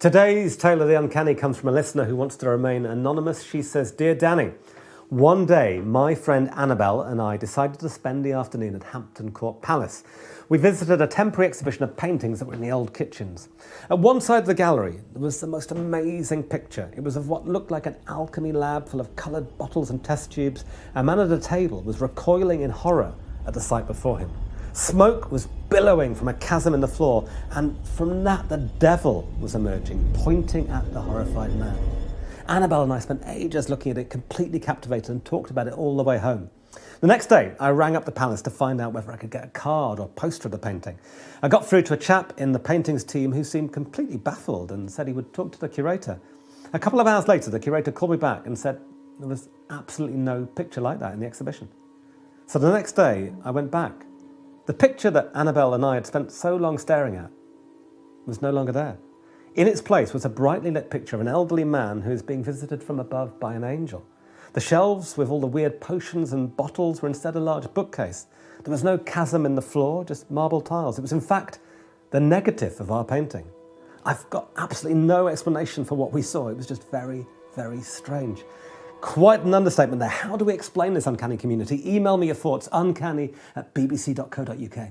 Today's tale of the uncanny comes from a listener who wants to remain anonymous. She says, "Dear Danny, one day my friend Annabelle and I decided to spend the afternoon at Hampton Court Palace. We visited a temporary exhibition of paintings that were in the old kitchens. At one side of the gallery there was the most amazing picture. It was of what looked like an alchemy lab full of coloured bottles and test tubes. A man at a table was recoiling in horror at the sight before him. Smoke was billowing from a chasm in the floor, and from that the devil was emerging, pointing at the horrified man. Annabelle and I spent ages looking at it, completely captivated, and talked about it all the way home. The next day, I rang up the palace to find out whether I could get a card or poster of the painting. I got through to a chap in the paintings team who seemed completely baffled and said he would talk to the curator. A couple of hours later, the curator called me back and said there was absolutely no picture like that in the exhibition. So the next day, I went back. The picture that Annabelle and I had spent so long staring at was no longer there. In its place was a brightly lit picture of an elderly man who is being visited from above by an angel. The shelves with all the weird potions and bottles were instead a large bookcase. There was no chasm in the floor, just marble tiles. It was in fact the negative of our painting. I've got absolutely no explanation for what we saw. It was just very, very strange. Quite an understatement there. How do we explain this uncanny community? Email me your thoughts, uncanny@bbc.co.uk.